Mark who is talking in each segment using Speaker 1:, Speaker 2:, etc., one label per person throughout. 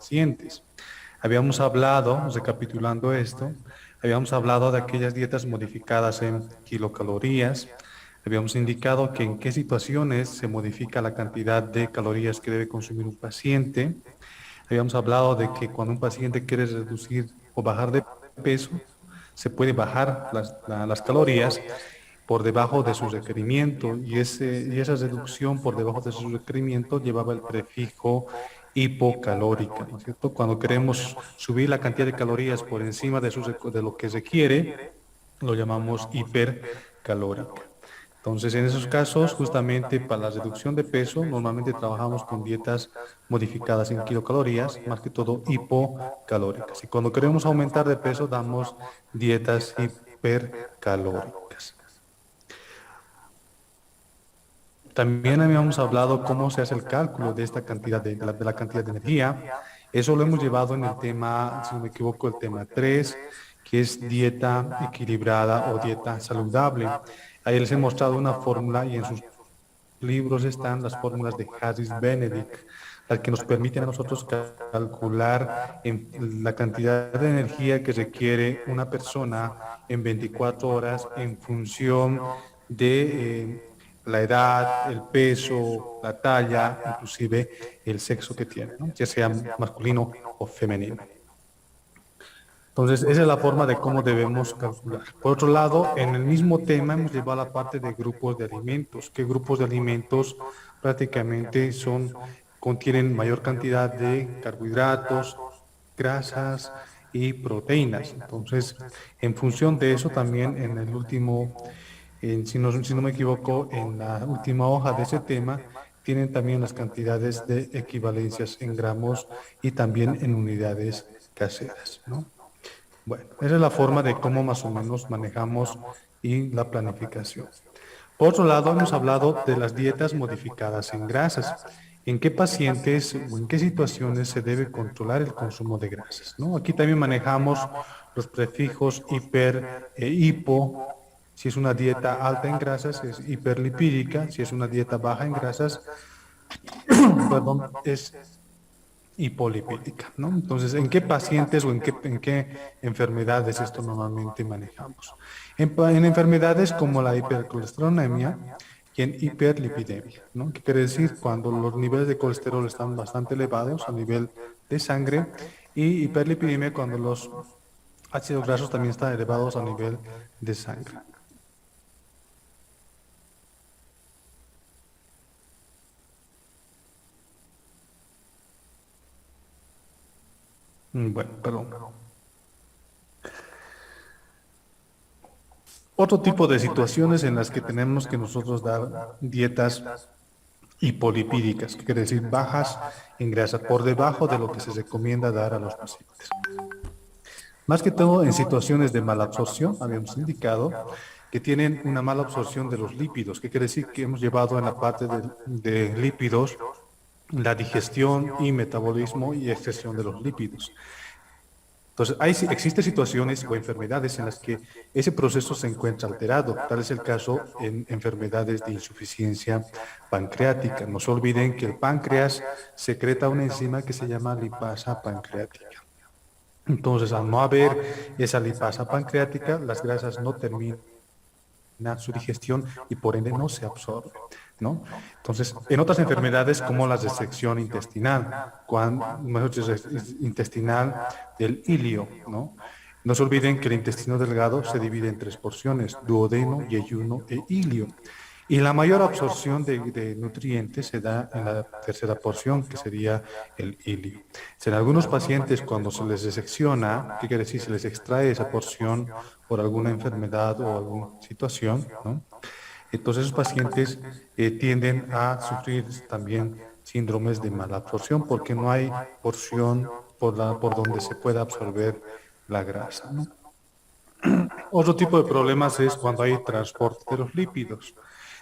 Speaker 1: pacientes. Habíamos hablado, recapitulando esto, habíamos hablado de aquellas dietas modificadas en kilocalorías. Habíamos indicado que en qué situaciones se modifica la cantidad de calorías que debe consumir un paciente. Habíamos hablado de que cuando un paciente quiere reducir o bajar de peso, se puede bajar las calorías por debajo de su requerimiento y esa reducción por debajo de su requerimiento llevaba el prefijo hipocalórica, ¿no es cierto? Cuando queremos subir la cantidad de calorías por encima de lo que requiere, lo llamamos hipercalórica. Entonces, en esos casos, justamente para la reducción de peso, normalmente trabajamos con dietas modificadas en kilocalorías, más que todo hipocalóricas. Y cuando queremos aumentar de peso, damos dietas hipercalóricas. También habíamos hablado cómo se hace el cálculo de esta cantidad de la cantidad de energía. Eso lo hemos llevado en el tema, si no me equivoco, el tema 3, que es dieta equilibrada o dieta saludable. Ahí les he mostrado una fórmula y en sus libros están las fórmulas de Harris-Benedict, las que nos permiten a nosotros calcular la cantidad de energía que requiere una persona en 24 horas en función de la edad, el peso, la talla, inclusive el sexo que tiene, ¿no? Ya sea masculino o femenino. Entonces, esa es la forma de cómo debemos calcular. Por otro lado, en el mismo tema hemos llevado la parte de grupos de alimentos. ¿Qué grupos de alimentos prácticamente contienen mayor cantidad de carbohidratos, grasas y proteínas? Entonces, en función de eso también en el último, si no me equivoco, en la última hoja de ese tema, tienen también las cantidades de equivalencias en gramos y también en unidades caseras, ¿no? Bueno, esa es la forma de cómo más o menos manejamos y la planificación. Por otro lado, hemos hablado de las dietas modificadas en grasas. ¿En qué pacientes o en qué situaciones se debe controlar el consumo de grasas? ¿No? Aquí también manejamos los prefijos hiper e hipo. Si es una dieta alta en grasas, es hiperlipídica. Si es una dieta baja en grasas, perdón, es hipolipídica, ¿no? Entonces, ¿en qué pacientes o en qué enfermedades esto normalmente manejamos? En enfermedades como la hipercolesterolemia y en hiperlipidemia, ¿no? ¿Qué quiere decir? Cuando los niveles de colesterol están bastante elevados a nivel de sangre y hiperlipidemia cuando los ácidos grasos también están elevados a nivel de sangre. Bueno, perdón. Otro tipo de situaciones en las que tenemos que nosotros dar dietas hipolipídicas, que quiere decir bajas en grasa, por debajo de lo que se recomienda dar a los pacientes. Más que todo en situaciones de mala absorción, habíamos indicado que tienen una mala absorción de los lípidos, que quiere decir que hemos llevado en la parte de lípidos la digestión y metabolismo y excreción de los lípidos. Entonces, existen situaciones o enfermedades en las que ese proceso se encuentra alterado. Tal es el caso en enfermedades de insuficiencia pancreática. No se olviden que el páncreas secreta una enzima que se llama lipasa pancreática. Entonces, al no haber esa lipasa pancreática, las grasas no terminan su digestión y por ende no se absorbe, ¿no? Entonces, en otras enfermedades como la resección intestinal, intestinal del ilio, ¿no? No se olviden que el intestino delgado se divide en tres porciones, duodeno, yeyuno e ilio. Y la mayor absorción de nutrientes se da en la tercera porción, que sería el ilio. En algunos pacientes, cuando se les resecciona, ¿qué quiere decir? Se les extrae esa porción por alguna enfermedad o alguna situación, ¿no? Entonces, esos pacientes tienden a sufrir también síndromes de mala absorción porque no hay porción por donde se pueda absorber la grasa, ¿no? Otro tipo de problemas es cuando hay transporte de los lípidos.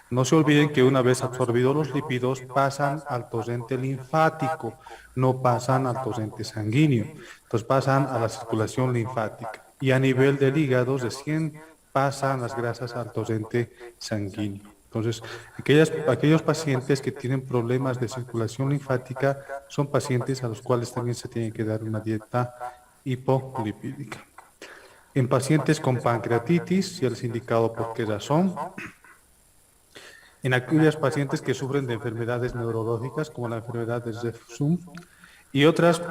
Speaker 1: No se olviden que una vez absorbidos los lípidos pasan al torrente linfático, no pasan al torrente sanguíneo. Entonces pasan a la circulación linfática. Y a nivel del hígado recién pasan las grasas al torrente sanguíneo. Entonces, aquellos pacientes que tienen problemas de circulación linfática son pacientes a los cuales también se tiene que dar una dieta hipolipídica. En pacientes con pancreatitis, si es indicado por qué razón. En aquellos pacientes que sufren de enfermedades neurológicas, como la enfermedad de Refsum, y otras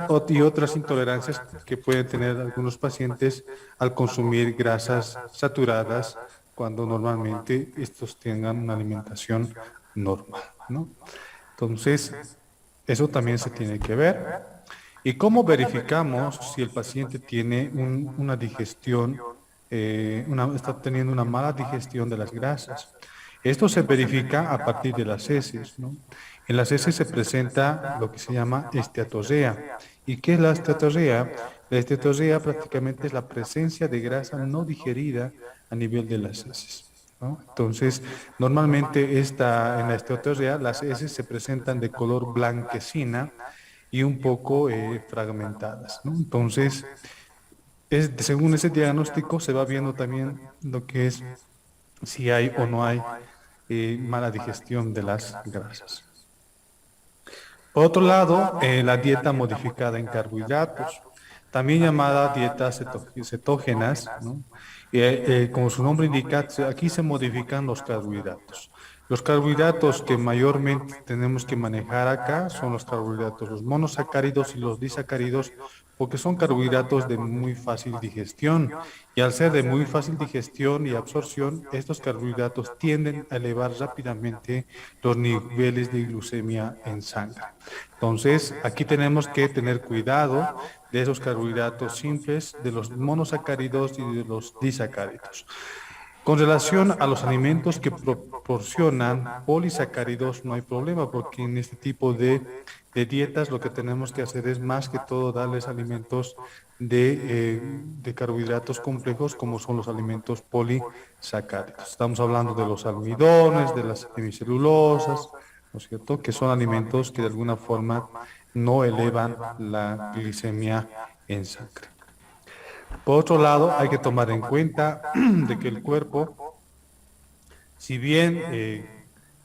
Speaker 1: intolerancias que pueden tener algunos pacientes al consumir grasas saturadas, cuando normalmente estos tengan una alimentación normal, ¿no? Entonces, eso también se tiene que ver. ¿Y cómo verificamos si el paciente tiene una digestión, está teniendo una mala digestión de las grasas? Esto se verifica a partir de las heces, ¿no? En las heces se presenta lo que se llama esteatosea. ¿Y qué es la esteatosea? La esteatosea prácticamente es la presencia de grasa no digerida a nivel de las heces, ¿no? Entonces, normalmente en la esteatosea las heces se presentan de color blanquecina y un poco fragmentadas, ¿no? Entonces, según ese diagnóstico se va viendo también lo que es si hay o no hay mala digestión de las grasas. Por otro lado, la dieta modificada en carbohidratos, también llamada dietas cetógenas, ¿no? Como su nombre indica, aquí se modifican los carbohidratos. Los carbohidratos que mayormente tenemos que manejar acá son los carbohidratos, los monosacáridos y los disacáridos, porque son carbohidratos de muy fácil digestión. Y al ser de muy fácil digestión y absorción, estos carbohidratos tienden a elevar rápidamente los niveles de glucemia en sangre. Entonces, aquí tenemos que tener cuidado de esos carbohidratos simples, de los monosacáridos y de los disacáridos. Con relación a los alimentos que proporcionan polisacáridos, no hay problema, porque en este tipo de dietas lo que tenemos que hacer es más que todo darles alimentos de carbohidratos complejos, como son los alimentos polisacáridos. Estamos hablando de los almidones, de las semicelulosas, ¿no es cierto? Que son alimentos que de alguna forma no elevan la glicemia en sangre. Por otro lado, hay que tomar en cuenta de que el cuerpo, si bien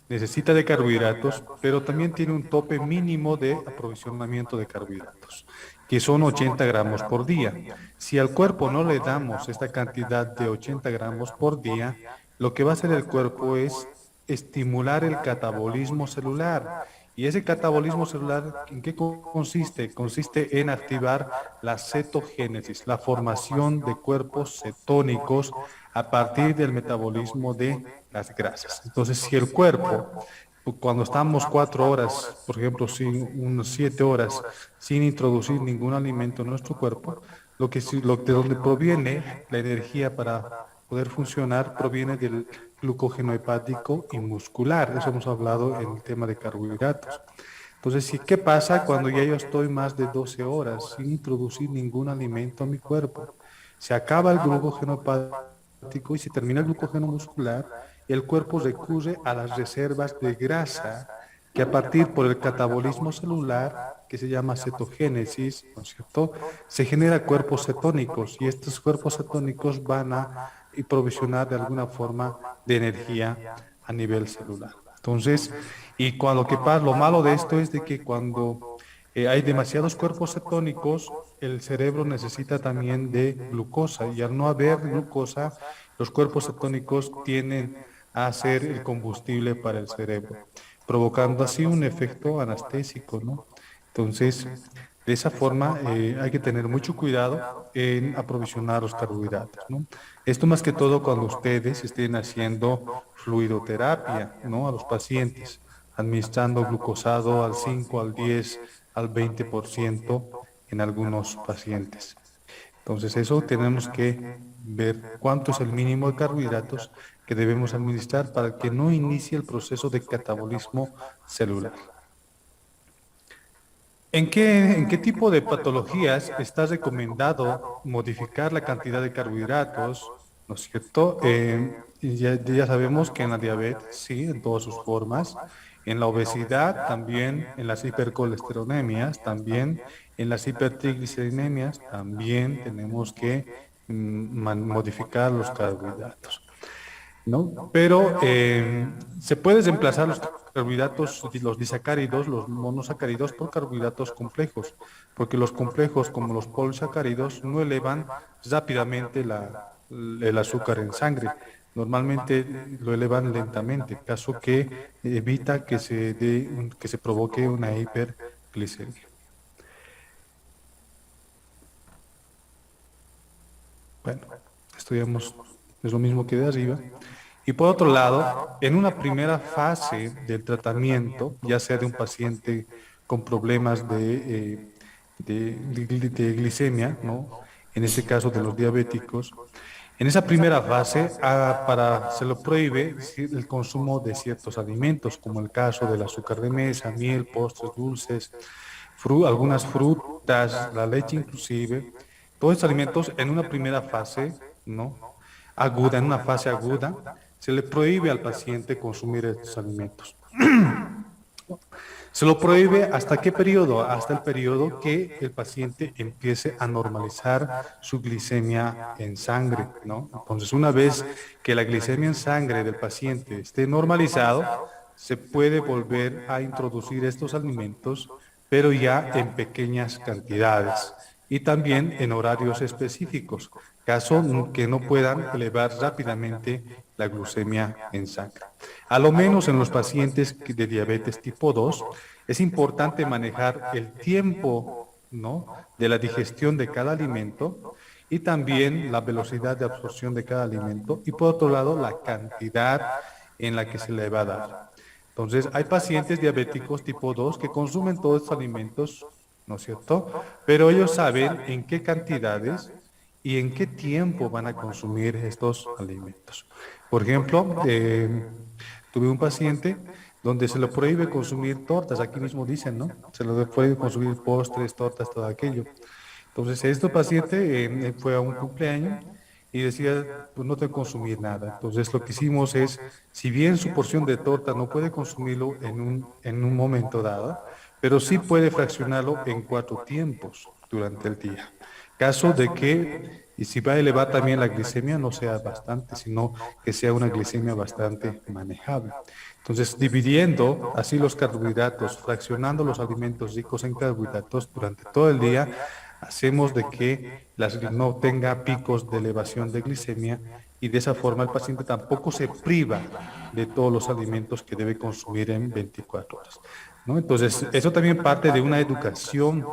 Speaker 1: necesita de carbohidratos, pero también tiene un tope mínimo de aprovisionamiento de carbohidratos, que son 80 gramos por día. Si al cuerpo no le damos esta cantidad de 80 gramos por día, lo que va a hacer el cuerpo es estimular el catabolismo celular. ¿Y ese catabolismo celular en qué consiste? Consiste en activar la cetogénesis, la formación de cuerpos cetónicos a partir del metabolismo de las grasas. Entonces, si el cuerpo, cuando estamos 4 horas, por ejemplo, unas 7 horas, sin introducir ningún alimento en nuestro cuerpo, de donde proviene la energía para poder funcionar proviene del glucógeno hepático y muscular. Eso hemos hablado en el tema de carbohidratos. Entonces, sí, ¿qué pasa cuando ya yo estoy más de 12 horas sin introducir ningún alimento a mi cuerpo? Se acaba el glucógeno hepático y se termina el glucógeno muscular, y el cuerpo recurre a las reservas de grasa que a partir por el catabolismo celular, que se llama cetogénesis, ¿no es cierto? Se genera cuerpos cetónicos, y estos cuerpos cetónicos van a provisionar de alguna forma de energía a nivel celular. Entonces, lo que pasa, lo malo de esto es de que cuando hay demasiados cuerpos cetónicos, el cerebro necesita también de glucosa, y al no haber glucosa, los cuerpos cetónicos tienden a ser el combustible para el cerebro, provocando así un efecto anestésico, ¿no? Entonces, de esa forma hay que tener mucho cuidado en aprovisionar los carbohidratos, ¿no? Esto más que todo cuando ustedes estén haciendo fluidoterapia, ¿no? A los pacientes, administrando glucosado al 5, al 10, al 20% en algunos pacientes. Entonces, eso tenemos que ver cuánto es el mínimo de carbohidratos que debemos administrar para que no inicie el proceso de catabolismo celular. ¿En qué tipo de patologías está recomendado modificar la cantidad de carbohidratos? ¿No es cierto? Ya sabemos que en la diabetes, sí, en todas sus formas, en la obesidad también, en las hipercolesterolemias también, en las hipertrigliceridemias también tenemos que modificar los carbohidratos. ¿no? Pero se puede reemplazar los carbohidratos, los disacáridos, los monosacáridos por carbohidratos complejos, porque los complejos como los polisacáridos no elevan rápidamente el azúcar en sangre. Normalmente lo elevan lentamente, caso que evita que que se provoque una hiperglicemia. Bueno, estudiamos, es lo mismo que de arriba. Y por otro lado, en una primera fase del tratamiento, ya sea de un paciente con problemas de glicemia, ¿no? En este caso de los diabéticos, en esa primera fase se lo prohíbe el consumo de ciertos alimentos, como el caso del azúcar de mesa, miel, postres dulces, algunas frutas, la leche inclusive, todos estos alimentos en una primera fase, ¿no? Aguda, en una fase aguda, se le prohíbe al paciente consumir estos alimentos. Se lo prohíbe hasta qué periodo? Hasta el periodo que el paciente empiece a normalizar su glicemia en sangre, ¿no? Entonces, una vez que la glicemia en sangre del paciente esté normalizado, se puede volver a introducir estos alimentos, pero ya en pequeñas cantidades y también en horarios específicos, caso que no puedan elevar rápidamente la glucemia en sangre. A lo menos en los pacientes de diabetes tipo 2, es importante manejar el tiempo, ¿no?, de la digestión de cada alimento y también la velocidad de absorción de cada alimento y por otro lado la cantidad en la que se le va a dar. Entonces, hay pacientes diabéticos tipo 2 que consumen todos estos alimentos, ¿no es cierto? Pero ellos saben en qué cantidades y en qué tiempo van a consumir estos alimentos. Por ejemplo, tuve un paciente donde se le prohíbe consumir tortas, aquí mismo dicen, ¿no? Se le prohíbe consumir postres, tortas, todo aquello. Entonces, este paciente fue a un cumpleaños y decía, pues no tengo que consumir nada. Entonces, lo que hicimos es, si bien su porción de torta no puede consumirlo en un momento dado, pero sí puede fraccionarlo en 4 tiempos durante el día. Caso de que, y si va a elevar también la glicemia, no sea bastante, sino que sea una glicemia bastante manejable. Entonces, dividiendo así los carbohidratos, fraccionando los alimentos ricos en carbohidratos durante todo el día, hacemos de que no tenga picos de elevación de glicemia y de esa forma el paciente tampoco se priva de todos los alimentos que debe consumir en 24 horas, ¿no? Entonces, eso también parte de una educación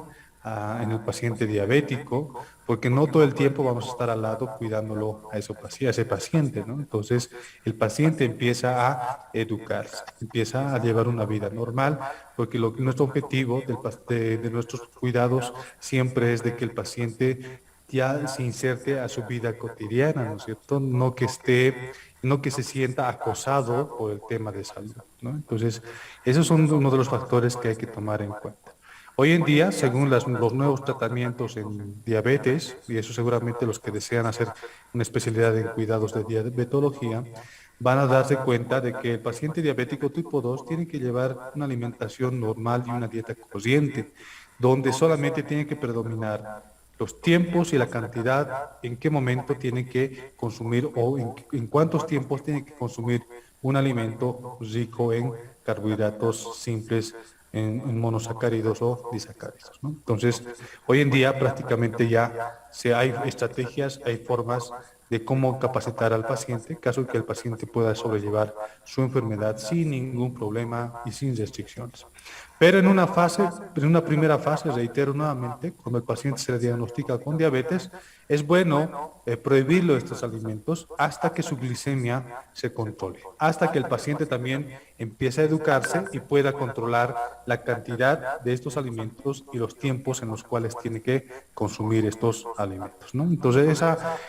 Speaker 1: en el paciente diabético, porque no todo el tiempo vamos a estar al lado cuidándolo a ese paciente, ¿no? Entonces, el paciente empieza a educarse, empieza a llevar una vida normal, porque nuestro objetivo de nuestros cuidados siempre es de que el paciente ya se inserte a su vida cotidiana, ¿no es cierto? No que se sienta acosado por el tema de salud, ¿no? Entonces, esos son uno de los factores que hay que tomar en cuenta. Hoy en día, según los nuevos tratamientos en diabetes, y eso seguramente los que desean hacer una especialidad en cuidados de diabetología, van a darse cuenta de que el paciente diabético tipo 2 tiene que llevar una alimentación normal y una dieta corriente, donde solamente tiene que predominar los tiempos y la cantidad, en qué momento tiene que consumir o en cuántos tiempos tiene que consumir un alimento rico en carbohidratos simples, en monosacáridos o disacáridos, ¿no? Entonces, hoy en día prácticamente hay estrategias, hay formas de cómo capacitar al paciente, caso que el paciente pueda sobrellevar su enfermedad sin ningún problema y sin restricciones. Pero en una primera fase, reitero nuevamente, cuando el paciente se le diagnostica con diabetes, es bueno prohibirlo estos alimentos hasta que su glicemia se controle, hasta que el paciente también empiece a educarse y pueda controlar la cantidad de estos alimentos y los tiempos en los cuales tiene que consumir estos alimentos, ¿no? Entonces,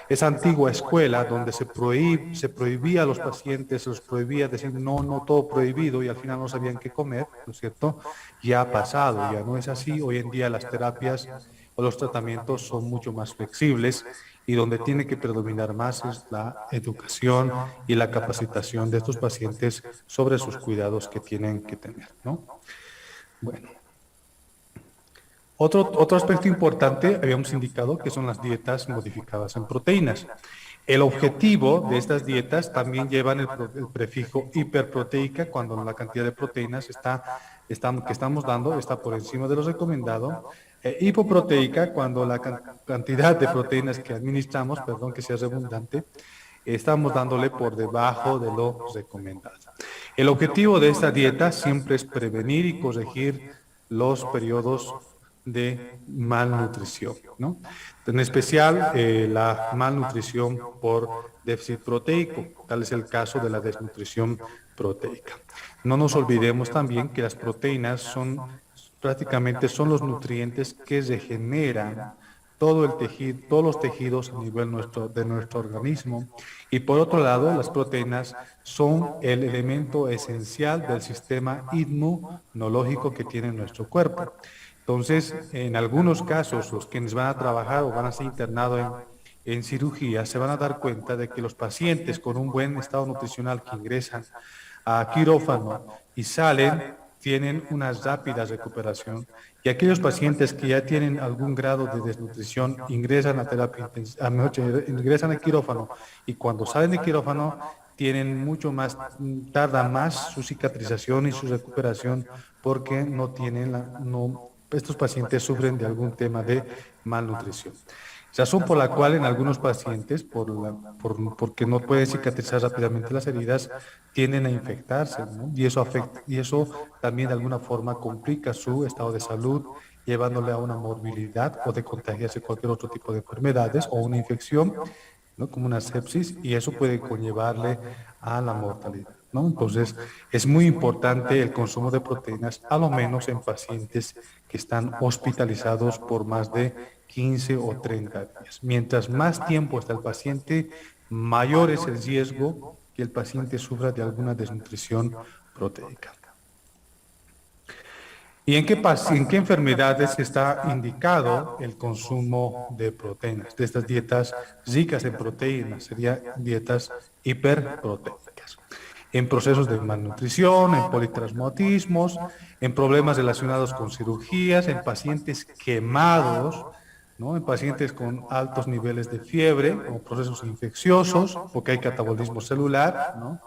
Speaker 1: esa antigua escuela donde se prohibía a los pacientes, se los prohibía decir no, no, todo prohibido y al final no sabían qué comer, ¿no es cierto? Ya ha pasado, ya no es así. Hoy en día las terapias o los tratamientos son mucho más flexibles y donde tiene que predominar más es la educación y la capacitación de estos pacientes sobre sus cuidados que tienen que tener, ¿no? Bueno, otro aspecto importante habíamos indicado que son las dietas modificadas en proteínas. El objetivo de estas dietas también llevan el prefijo hiperproteica cuando la cantidad de proteínas que estamos dando está por encima de lo recomendado. Hipoproteica cuando la cantidad de proteínas que administramos, perdón que sea redundante, estamos dándole por debajo de lo recomendado. El objetivo de esta dieta siempre es prevenir y corregir los periodos de malnutrición, ¿no? En especial la malnutrición por déficit proteico, tal es el caso de la desnutrición proteica. No nos olvidemos también que las proteínas prácticamente son los nutrientes que regeneran todo el tejido, todos los tejidos a nivel de nuestro organismo. Y por otro lado, las proteínas son el elemento esencial del sistema inmunológico que tiene nuestro cuerpo. Entonces, en algunos casos, los quienes van a trabajar o van a ser internados en cirugía se van a dar cuenta de que los pacientes con un buen estado nutricional que ingresan a quirófano y salen, tienen una rápida recuperación. Y aquellos pacientes que ya tienen algún grado de desnutrición ingresan a terapia intensiva, ingresan a quirófano y cuando salen de quirófano tienen mucho más, tarda más su cicatrización y su recuperación porque no tienen estos pacientes sufren de algún tema de malnutrición. Razón por la cual en algunos pacientes, porque no pueden cicatrizar rápidamente las heridas, tienden a infectarse, ¿no? Y eso también de alguna forma complica su estado de salud, llevándole a una morbilidad o de contagiarse cualquier otro tipo de enfermedades o una infección, ¿no? Como una sepsis, y eso puede conllevarle a la mortalidad, ¿no? Entonces, es muy importante el consumo de proteínas, a lo menos en pacientes que están hospitalizados por más de 15 o 30 días. Mientras más tiempo está el paciente, mayor es el riesgo que el paciente sufra de alguna desnutrición proteica. ¿Y en qué enfermedades está indicado el consumo de proteínas? De estas dietas ricas en proteínas, serían dietas hiperproteicas. En procesos de malnutrición, en politraumatismos, en problemas relacionados con cirugías, en pacientes quemados, ¿no? En pacientes con altos niveles de fiebre o procesos infecciosos, porque hay catabolismo celular, ¿no?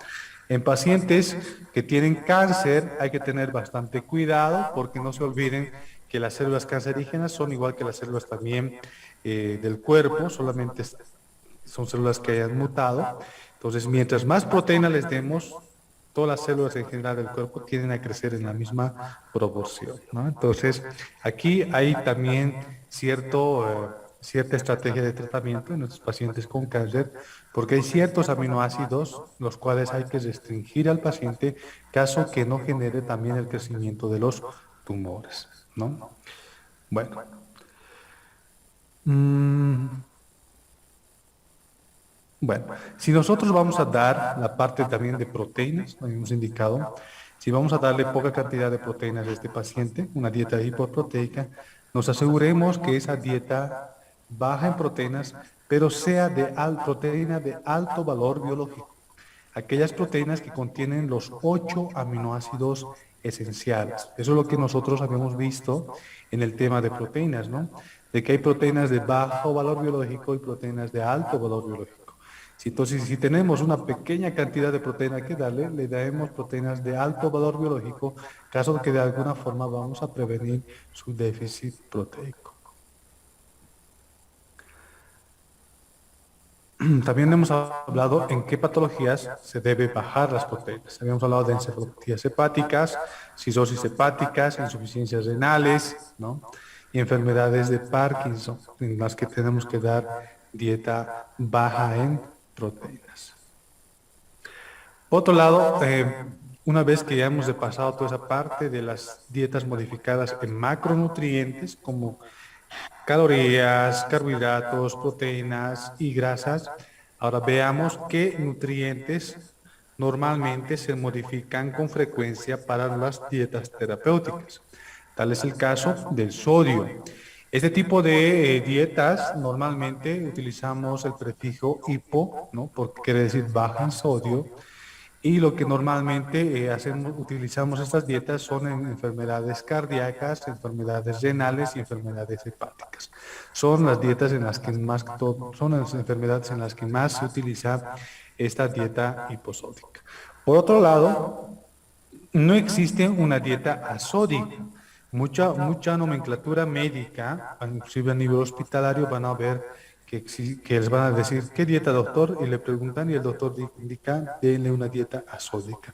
Speaker 1: En pacientes que tienen cáncer hay que tener bastante cuidado porque no se olviden que las células cancerígenas son igual que las células también del cuerpo, solamente son células que hayan mutado. Entonces, mientras más proteína les demos, todas las células en general del cuerpo tienden a crecer en la misma proporción, ¿no? Entonces, aquí hay también cierta estrategia de tratamiento en nuestros pacientes con cáncer, porque hay ciertos aminoácidos los cuales hay que restringir al paciente caso que no genere también el crecimiento de los tumores, ¿no? Bueno. Bueno, si nosotros vamos a dar la parte también de proteínas, lo hemos indicado, si vamos a darle poca cantidad de proteínas a este paciente, una dieta hipoproteica, nos aseguremos que esa dieta baja en proteínas, pero sea de proteína de alto valor biológico. Aquellas proteínas que contienen los 8 aminoácidos esenciales. Eso es lo que nosotros habíamos visto en el tema de proteínas, ¿no? De que hay proteínas de bajo valor biológico y proteínas de alto valor biológico. Entonces, si tenemos una pequeña cantidad de proteína que darle, le daremos proteínas de alto valor biológico, caso que de alguna forma vamos a prevenir su déficit proteico. También hemos hablado en qué patologías se debe bajar las proteínas. Habíamos hablado de encefalopatías hepáticas, cirrosis hepáticas, insuficiencias renales, ¿no? Y enfermedades de Parkinson, en las que tenemos que dar dieta baja en proteínas. Por otro lado, una vez que ya hemos repasado toda esa parte de las dietas modificadas en macronutrientes, como calorías, carbohidratos, proteínas y grasas, ahora veamos qué nutrientes normalmente se modifican con frecuencia para las dietas terapéuticas. Tal es el caso del sodio. Este tipo de dietas normalmente utilizamos el prefijo hipo, ¿no? Porque quiere decir baja en sodio, Y lo que normalmente utilizamos estas dietas son en enfermedades cardíacas, enfermedades renales y enfermedades hepáticas. Son las dietas en las que son las enfermedades en las que más se utiliza esta dieta hiposódica. Por otro lado, no existe una dieta asódica. Mucha nomenclatura médica, inclusive a nivel hospitalario, van a ver que les van a decir, ¿qué dieta, doctor? Y le preguntan y el doctor indica, denle una dieta asódica.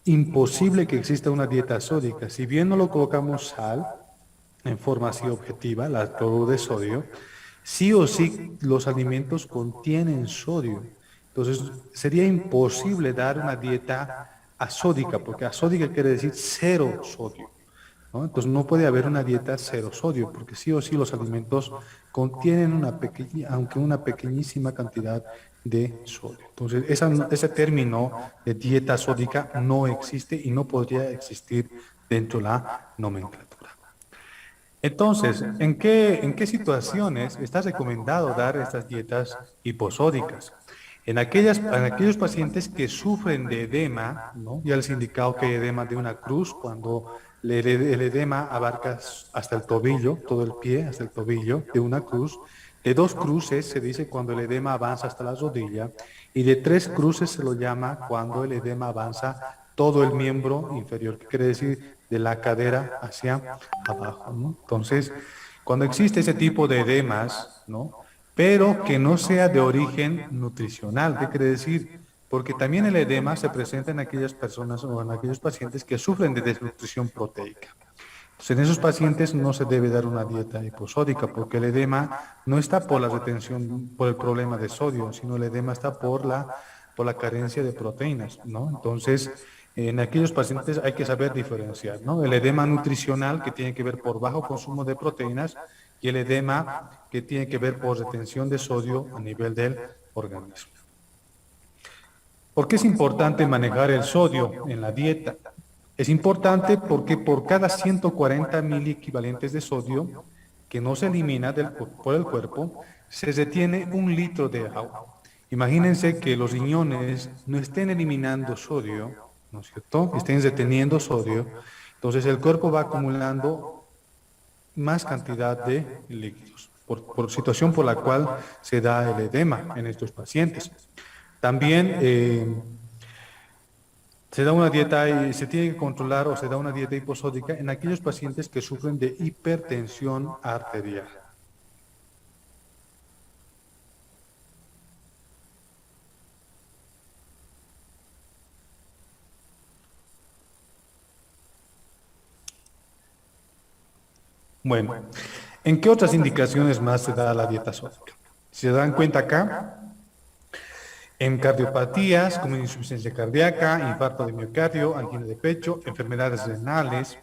Speaker 1: Imposible que exista una dieta asódica. Si bien no lo colocamos sal en forma así objetiva, la cloruro de sodio, sí o sí los alimentos contienen sodio. Entonces, sería imposible dar una dieta asódica, porque asódica quiere decir cero sodio, ¿no? Entonces, no puede haber una dieta cero sodio, porque sí o sí los alimentos contienen aunque una pequeñísima cantidad de sodio. Entonces, ese término de dieta sódica no existe y no podría existir dentro de la nomenclatura. Entonces, ¿en qué situaciones está recomendado dar estas dietas hiposódicas? En aquellos pacientes que sufren de edema, ¿no? Ya les he indicado que hay edema de una cruz, cuando el edema abarca hasta el tobillo, todo el pie, hasta el tobillo, de una cruz. De dos cruces se dice cuando el edema avanza hasta la rodilla, y de tres cruces se lo llama cuando el edema avanza todo el miembro inferior, que quiere decir de la cadera hacia abajo, ¿no? Entonces, cuando existe ese tipo de edemas, ¿no? Pero que no sea de origen nutricional, ¿qué quiere decir? Porque también el edema se presenta en aquellas personas o en aquellos pacientes que sufren de desnutrición proteica. Entonces, en esos pacientes no se debe dar una dieta hiposódica, porque el edema no está por la retención, por el problema de sodio, sino el edema está por la carencia de proteínas, ¿no? Entonces, en aquellos pacientes hay que saber diferenciar, ¿no? El edema nutricional, que tiene que ver por bajo consumo de proteínas, y el edema que tiene que ver por retención de sodio a nivel del organismo. ¿Por qué es importante manejar el sodio en la dieta? Es importante porque por cada 140 miliequivalentes de sodio que no se elimina por el cuerpo, se retiene 1 litro de agua. Imagínense que los riñones no estén eliminando sodio, ¿no es cierto? Estén reteniendo sodio. Entonces el cuerpo va acumulando más cantidad de líquidos, por situación por la cual se da el edema en estos pacientes. También se da una dieta y se tiene que controlar o se da una dieta hiposódica en aquellos pacientes que sufren de hipertensión arterial. Bueno, ¿en qué otras indicaciones más se da la dieta sódica? Si se dan cuenta acá, en cardiopatías como insuficiencia cardíaca, infarto de miocardio, angina de pecho, enfermedades renales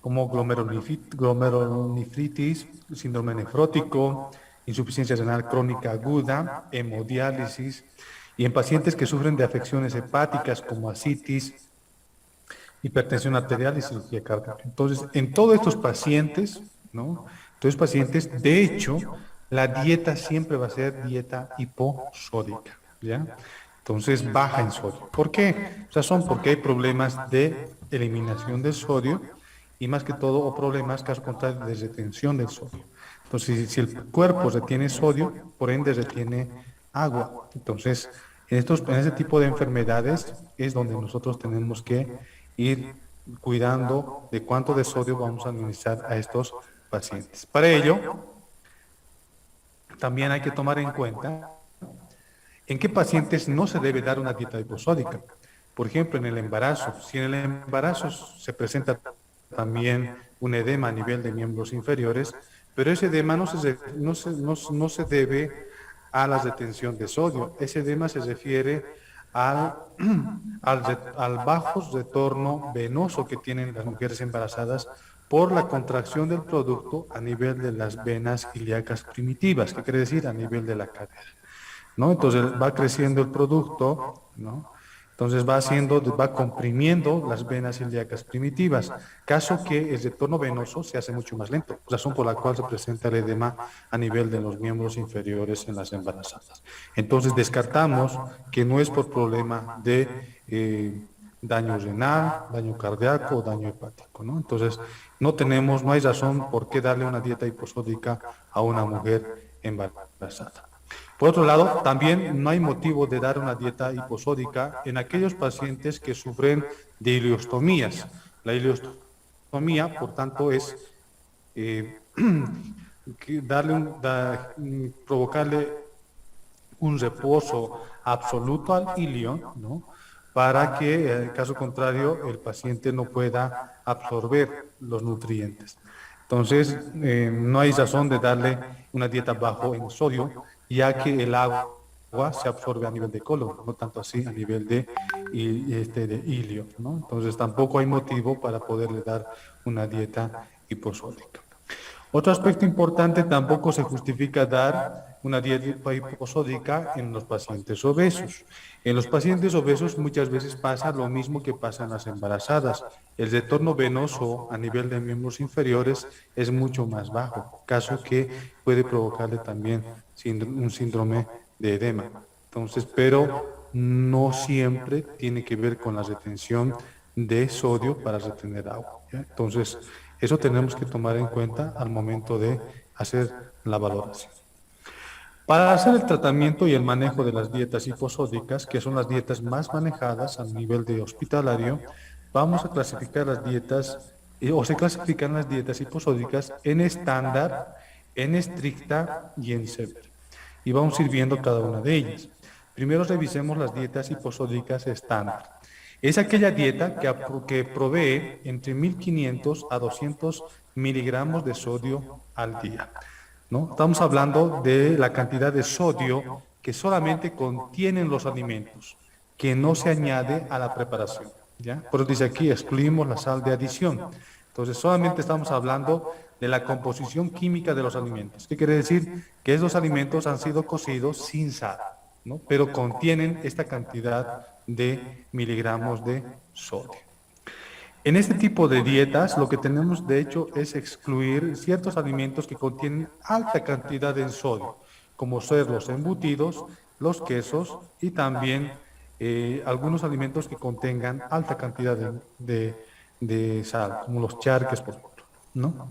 Speaker 1: como glomerulonefritis, síndrome nefrótico, insuficiencia renal crónica aguda, hemodiálisis, y en pacientes que sufren de afecciones hepáticas como ascitis, hipertensión arterial y cirugía cardíaca. Entonces, en todos estos pacientes, ¿no? Estos pacientes, de hecho, la dieta siempre va a ser dieta hiposódica, ¿ya? Entonces, baja en sodio. ¿Por qué? Razón porque hay problemas de eliminación del sodio y más que todo, o problemas, caso contrario, de retención del sodio. Entonces, si el cuerpo retiene sodio, por ende retiene agua. Entonces, en ese tipo de enfermedades es donde nosotros tenemos que ir cuidando de cuánto de sodio vamos a administrar a estos pacientes. Para ello, también hay que tomar en cuenta en qué pacientes no se debe dar una dieta hiposódica. Por ejemplo, en el embarazo. Si en el embarazo se presenta también un edema a nivel de miembros inferiores, pero ese edema no se debe a la retención de sodio. Ese edema se refiere al, al bajo retorno venoso que tienen las mujeres embarazadas por la contracción del producto a nivel de las venas ilíacas primitivas, que quiere decir a nivel de la cadera, ¿no? Entonces va creciendo el producto, ¿no? Entonces va comprimiendo las venas ilíacas primitivas, caso que el retorno venoso se hace mucho más lento, razón por la cual se presenta el edema a nivel de los miembros inferiores en las embarazadas. Entonces descartamos que no es por problema de daño renal, daño cardíaco o daño hepático, ¿no? Entonces no hay razón por qué darle una dieta hiposódica a una mujer embarazada. Por otro lado, también no hay motivo de dar una dieta hiposódica en aquellos pacientes que sufren de ileostomías. La ileostomía, por tanto, es eh, provocarle un reposo absoluto al ilio, ¿no? Para que, en caso contrario, el paciente no pueda absorber los nutrientes. Entonces, no hay razón de darle una dieta bajo en sodio, ya que el agua se absorbe a nivel de colon, no tanto así a nivel de ilio, ¿no? Entonces, tampoco hay motivo para poderle dar una dieta hiposódica. Otro aspecto importante, tampoco se justifica dar una dieta hiposódica en los pacientes obesos. En los pacientes obesos muchas veces pasa lo mismo que pasa en las embarazadas. El retorno venoso a nivel de miembros inferiores es mucho más bajo, caso que puede provocarle también un síndrome de edema. Entonces, pero no siempre tiene que ver con la retención de sodio para retener agua, ¿ya? Entonces, eso tenemos que tomar en cuenta al momento de hacer la valoración. Para hacer el tratamiento y el manejo de las dietas hiposódicas, que son las dietas más manejadas a nivel de hospitalario, vamos a clasificar las dietas, o se clasifican las dietas hiposódicas en estándar, en estricta y en severa. Y vamos a ir viendo cada una de ellas. Primero revisemos las dietas hiposódicas estándar. Es aquella dieta que provee entre 1500 a 200 miligramos de sodio al día, ¿no? Estamos hablando de la cantidad de sodio que solamente contienen los alimentos, que no se añade a la preparación, ¿ya? Por eso dice aquí, excluimos la sal de adición. Entonces, solamente estamos hablando de la composición química de los alimentos. ¿Qué quiere decir? Que esos alimentos han sido cocidos sin sal, ¿no? Pero contienen esta cantidad de miligramos de sodio. En este tipo de dietas, lo que tenemos de hecho es excluir ciertos alimentos que contienen alta cantidad de sodio, como ser los embutidos, los quesos y también algunos alimentos que contengan alta cantidad de sal, como los charques, por ejemplo, ¿no?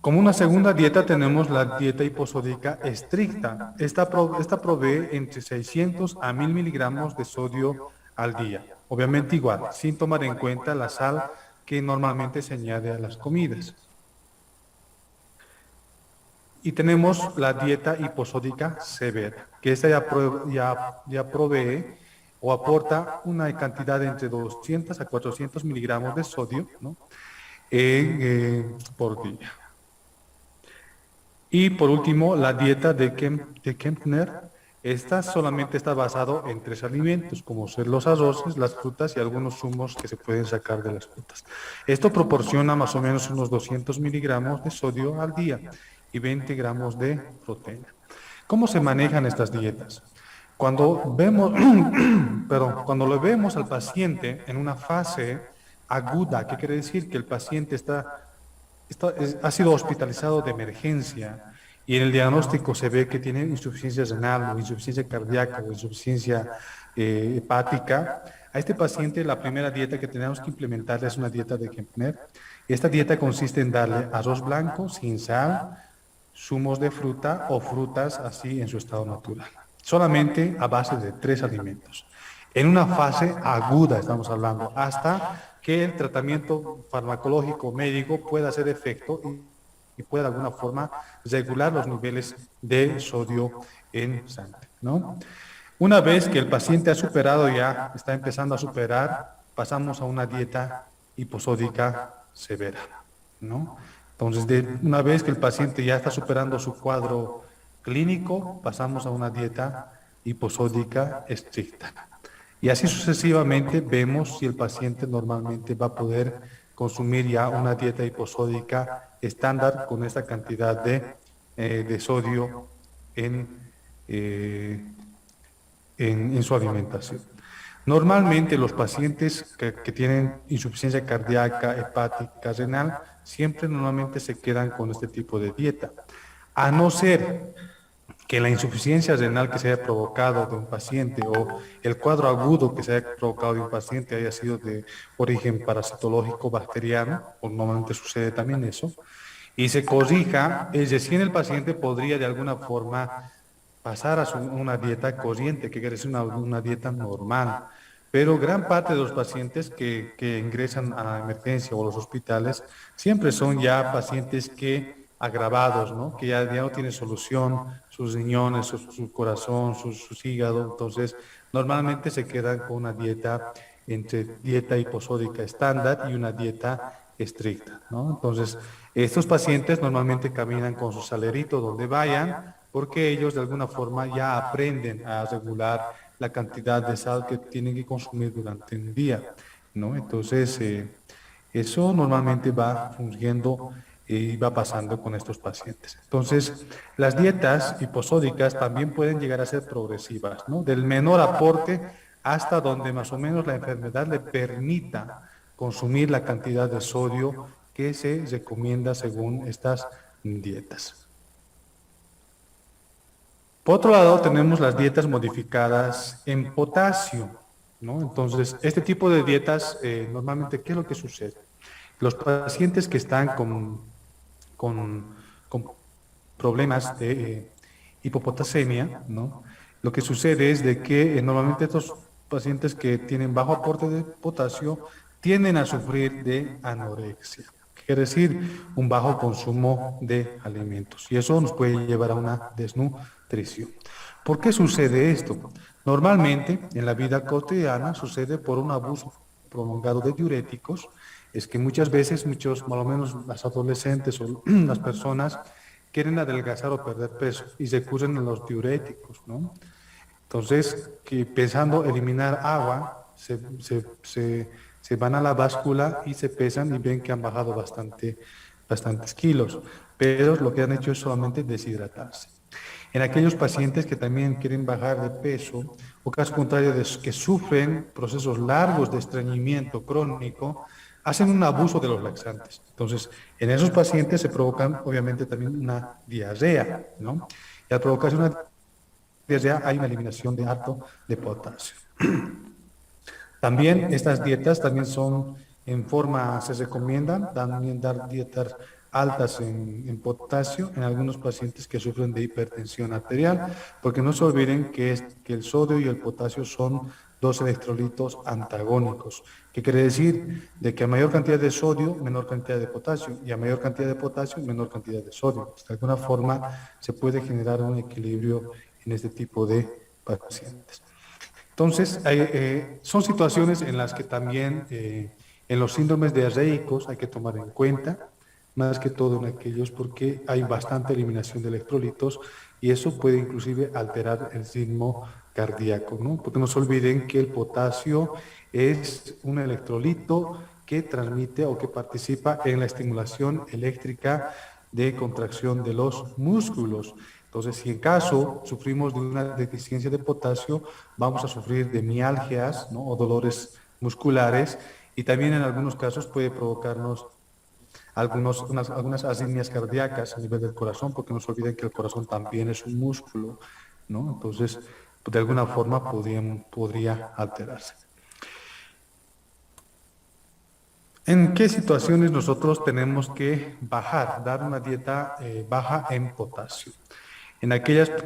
Speaker 1: Como una segunda dieta tenemos la dieta hiposódica estricta. Esta provee entre 600 a 1000 miligramos de sodio al día. Obviamente igual, sin tomar en cuenta la sal que normalmente se añade a las comidas. Y tenemos la dieta hiposódica severa, que esta ya provee o aporta una cantidad de entre 200 a 400 miligramos de sodio, ¿no? Por día. Y por último, la dieta de Kempner. Esta solamente está basado en tres alimentos, como son los arroces, las frutas y algunos zumos que se pueden sacar de las frutas. Esto proporciona más o menos unos 200 miligramos de sodio al día y 20 gramos de proteína. ¿Cómo se manejan estas dietas? Cuando vemos, perdón, cuando lo vemos al paciente en una fase aguda, ¿qué quiere decir? Que el paciente ha sido hospitalizado de emergencia y en el diagnóstico se ve que tiene insuficiencia renal o insuficiencia cardíaca o insuficiencia hepática. A este paciente la primera dieta que tenemos que implementarle es una dieta de Kempner. Esta dieta consiste en darle arroz blanco sin sal, zumos de fruta o frutas así en su estado natural, solamente a base de tres alimentos. En una fase aguda estamos hablando, hasta que el tratamiento farmacológico médico pueda hacer efecto y pueda de alguna forma regular los niveles de sodio en sangre, ¿no? Una vez que el paciente ha superado, ya está empezando a superar, pasamos a una dieta hiposódica severa, ¿no? Entonces, una vez que el paciente ya está superando su cuadro clínico, pasamos a una dieta hiposódica estricta. Y así sucesivamente vemos si el paciente normalmente va a poder consumir ya una dieta hiposódica estándar con esta cantidad de sodio en, eh, en su alimentación. Normalmente los pacientes que tienen insuficiencia cardíaca, hepática, renal, siempre normalmente se quedan con este tipo de dieta. A no ser que la insuficiencia renal que se haya provocado de un paciente o el cuadro agudo que se haya provocado de un paciente haya sido de origen parasitológico bacteriano, o normalmente sucede también eso, y se corrija, es decir, el paciente podría de alguna forma pasar a una dieta corriente, que quiere decir una dieta normal. Pero gran parte de los pacientes que ingresan a la emergencia o a los hospitales siempre son ya pacientes que agravados, ¿no? Que ya no tienen solución, sus riñones, su corazón, su hígado. Entonces, normalmente se quedan con una dieta entre dieta hiposódica estándar y una dieta estricta, ¿no? Entonces, estos pacientes normalmente caminan con su salerito donde vayan, porque ellos de alguna forma ya aprenden a regular la cantidad de sal que tienen que consumir durante el día, ¿no? Entonces, eso normalmente va fungiendo y va pasando con estos pacientes. Entonces, las dietas hiposódicas también pueden llegar a ser progresivas, ¿no? Del menor aporte hasta donde más o menos la enfermedad le permita consumir la cantidad de sodio que se recomienda según estas dietas. Por otro lado, tenemos las dietas modificadas en potasio, ¿no? Entonces, este tipo de dietas, normalmente, ¿qué es lo que sucede? Los pacientes que están con problemas de hipopotasemia, ¿no? Lo que sucede es de que normalmente estos pacientes que tienen bajo aporte de potasio tienden a sufrir de anorexia, quiere decir un bajo consumo de alimentos, y eso nos puede llevar a una desnutrición. ¿Por qué sucede esto? Normalmente en la vida cotidiana sucede por un abuso prolongado de diuréticos. Es que muchas veces, muchos, por lo menos las adolescentes o las personas, quieren adelgazar o perder peso y se recurren a los diuréticos, ¿no? Entonces, que pensando eliminar agua, se van a la báscula y se pesan y ven que han bajado bastantes kilos, pero lo que han hecho es solamente deshidratarse. En aquellos pacientes que también quieren bajar de peso, o caso contrario, que sufren procesos largos de estreñimiento crónico, hacen un abuso de los laxantes. Entonces, en esos pacientes se provocan, obviamente, también una diarrea, ¿no? Y al provocarse una diarrea hay una eliminación de harto de potasio. También estas dietas también son en forma, se recomiendan también dar dietas altas en potasio en algunos pacientes que sufren de hipertensión arterial, porque no se olviden que el sodio y el potasio son dos electrolitos antagónicos, que quiere decir de que a mayor cantidad de sodio, menor cantidad de potasio, y a mayor cantidad de potasio, menor cantidad de sodio. De alguna forma se puede generar un equilibrio en este tipo de pacientes. Entonces, son situaciones en las que también en los síndromes diarreicos hay que tomar en cuenta, más que todo en aquellos porque hay bastante eliminación de electrolitos y eso puede inclusive alterar el ritmo cardíaco, ¿no? Porque no se olviden que el potasio es un electrolito que transmite o que participa en la estimulación eléctrica de contracción de los músculos. Entonces, si en caso sufrimos de una deficiencia de potasio, vamos a sufrir de mialgias, ¿no? O dolores musculares, y también en algunos casos puede provocarnos algunas arritmias cardíacas a nivel del corazón, porque no se olviden que el corazón también es un músculo, ¿no? Entonces, de alguna forma podría alterarse. ¿En qué situaciones nosotros tenemos que dar una dieta baja en potasio?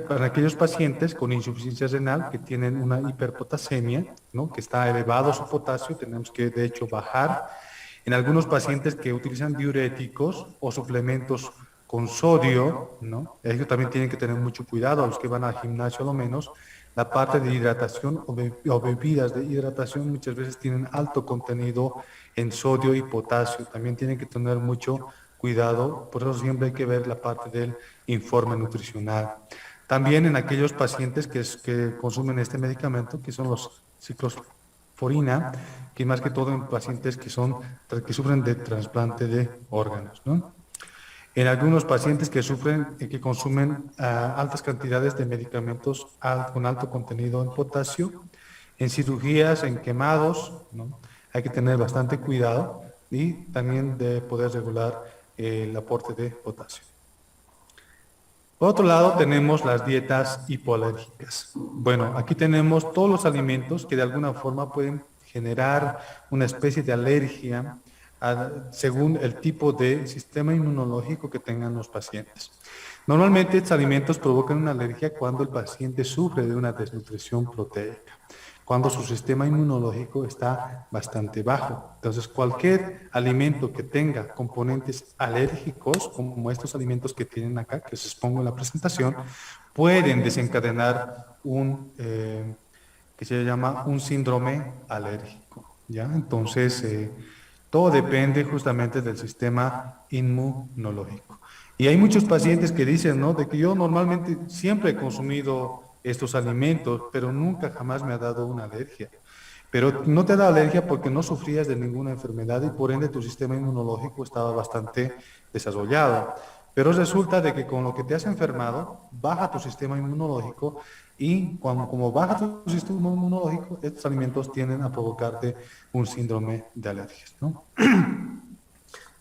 Speaker 1: Para aquellos pacientes con insuficiencia renal que tienen una hiperpotasemia, ¿no? Que está elevado su potasio, tenemos que de hecho bajar. En algunos pacientes que utilizan diuréticos o suplementos con sodio, ¿no? Ellos también tienen que tener mucho cuidado, a los que van al gimnasio a lo menos, la parte de hidratación o bebidas de hidratación muchas veces tienen alto contenido en sodio y potasio. También tienen que tener mucho cuidado, por eso siempre hay que ver la parte del informe nutricional. También en aquellos pacientes que consumen este medicamento, que son los ciclosporina, que más que todo en pacientes que sufren de trasplante de órganos, ¿no? En algunos pacientes que sufren, que consumen altas cantidades de medicamentos con alto contenido en potasio, en cirugías, en quemados, ¿no? Hay que tener bastante cuidado y también de poder regular el aporte de potasio. Por otro lado, tenemos las dietas hipoalérgicas. Bueno, aquí tenemos todos los alimentos que de alguna forma pueden generar una especie de alergia según el tipo de sistema inmunológico que tengan los pacientes. Normalmente estos alimentos provocan una alergia cuando el paciente sufre de una desnutrición proteica, cuando su sistema inmunológico está bastante bajo. Entonces, cualquier alimento que tenga componentes alérgicos, como estos alimentos que tienen acá, que les expongo en la presentación, pueden desencadenar que se llama un síndrome alérgico, ¿ya? Entonces, todo depende justamente del sistema inmunológico. Y hay muchos pacientes que dicen, ¿no? De que yo normalmente siempre he consumido estos alimentos, pero nunca jamás me ha dado una alergia. Pero no te da alergia porque no sufrías de ninguna enfermedad y por ende tu sistema inmunológico estaba bastante desarrollado. Pero resulta de que con lo que te has enfermado, baja tu sistema inmunológico y como baja tu sistema inmunológico, estos alimentos tienden a provocarte un síndrome de alergias, ¿no?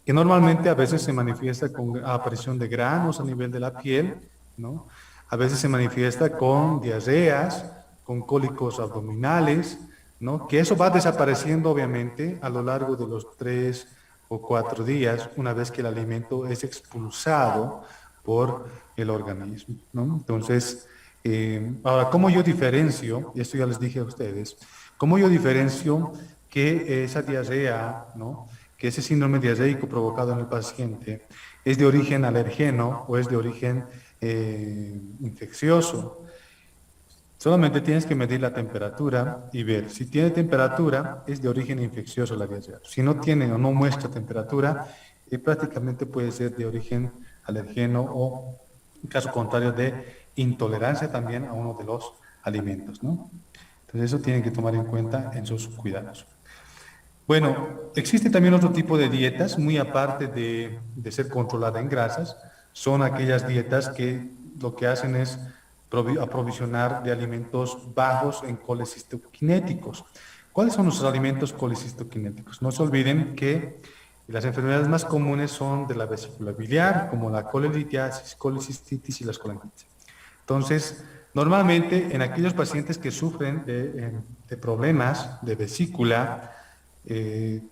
Speaker 1: Que normalmente a veces se manifiesta con aparición de granos a nivel de la piel, ¿no? A veces se manifiesta con diarreas, con cólicos abdominales, ¿no? Que eso va desapareciendo obviamente a lo largo de los 3 o 4 días, una vez que el alimento es expulsado por el organismo, ¿no? Entonces, ahora, ¿cómo yo diferencio? Y esto ya les dije a ustedes, ¿cómo yo diferencio que esa diarrea, ¿no? Que ese síndrome diarreico provocado en el paciente es de origen alergeno o es de origen infeccioso? Solamente tienes que medir la temperatura y ver. Si tiene temperatura, es de origen infeccioso la diarrea. Si no tiene o no muestra temperatura, prácticamente puede ser de origen alergeno o, en caso contrario, de intolerancia también a uno de los alimentos, ¿no? Entonces eso tienen que tomar en cuenta en sus cuidados. Bueno, existe también otro tipo de dietas, muy aparte de ser controlada en grasas, son aquellas dietas que lo que hacen es aprovisionar de alimentos bajos en colecistoquinéticos. ¿Cuáles son los alimentos colecistoquinéticos? No se olviden que las enfermedades más comunes son de la vesícula biliar, como la colelitiasis, colecistitis y las colangitis. Entonces, normalmente en aquellos pacientes que sufren de problemas de vesícula, eh,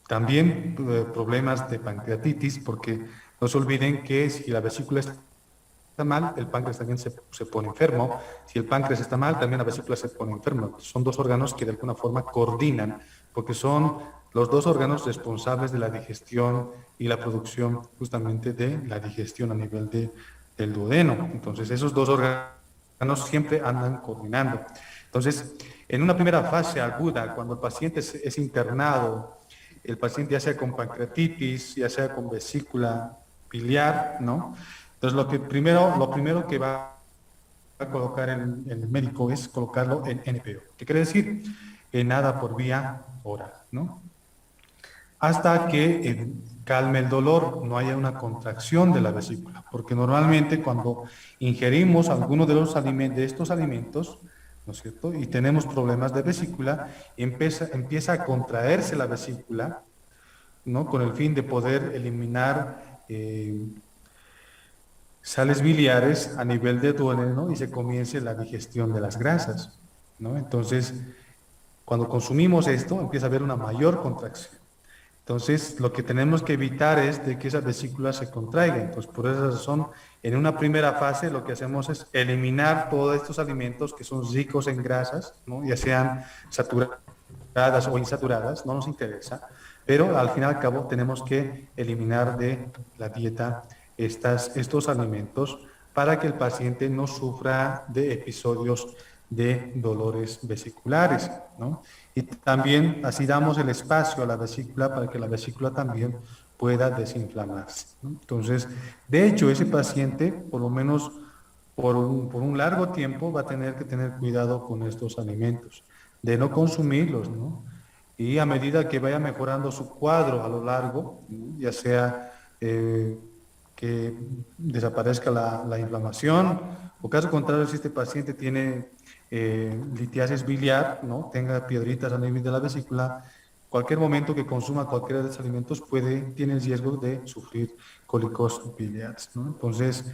Speaker 1: también problemas de pancreatitis, porque no se olviden que si la vesícula está mal, el páncreas también se pone enfermo. Si el páncreas está mal, también la vesícula se pone enferma. Son dos órganos que de alguna forma coordinan, porque son los dos órganos responsables de la digestión y la producción justamente de la digestión a nivel del duodeno. Entonces, esos dos órganos siempre andan coordinando. Entonces, en una primera fase aguda, cuando el paciente es internado, el paciente ya sea con pancreatitis, ya sea con vesícula biliar, ¿no? Entonces, lo primero que va a colocar el médico es colocarlo en NPO. ¿Qué quiere decir? Nada por vía oral, ¿no? Hasta que calme el dolor, no haya una contracción de la vesícula, porque normalmente cuando ingerimos alguno de estos alimentos, ¿no es cierto? Y tenemos problemas de vesícula, empieza a contraerse la vesícula, ¿no? Con el fin de poder eliminar sales biliares a nivel de duodeno y se comience la digestión de las grasas, ¿no? Entonces, cuando consumimos esto, empieza a haber una mayor contracción. Entonces, lo que tenemos que evitar es de que esa vesícula se contraiga. Entonces, por esa razón, en una primera fase lo que hacemos es eliminar todos estos alimentos que son ricos en grasas, ¿no? Ya sean saturadas o insaturadas, no nos interesa, pero al fin y al cabo tenemos que eliminar de la dieta estos alimentos para que el paciente no sufra de episodios de dolores vesiculares, ¿no? Y también así damos el espacio a la vesícula para que la vesícula también pueda desinflamarse, ¿no? Entonces, de hecho, ese paciente, por lo menos por un largo tiempo, va a tener que tener cuidado con estos alimentos, de no consumirlos, ¿no? Y a medida que vaya mejorando su cuadro a lo largo, ¿no? Ya sea que desaparezca la inflamación, o caso contrario, si este paciente tiene litiasis biliar, ¿no? Tenga piedritas a nivel de la vesícula, cualquier momento que consuma cualquiera de estos alimentos tiene el riesgo de sufrir cólicos biliares, ¿no? Entonces,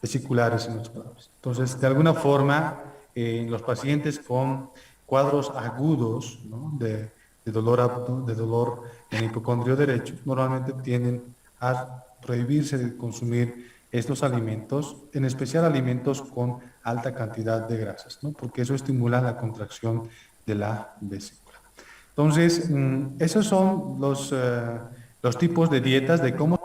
Speaker 1: vesiculares en otras palabras. Entonces, de alguna forma, los pacientes con cuadros agudos, ¿no? De dolor en hipocondrio derecho, normalmente tienden a prohibirse de consumir estos alimentos, en especial alimentos con alta cantidad de grasas, ¿no? Porque eso estimula la contracción de la vesícula. Entonces, esos son los tipos de dietas, de cómo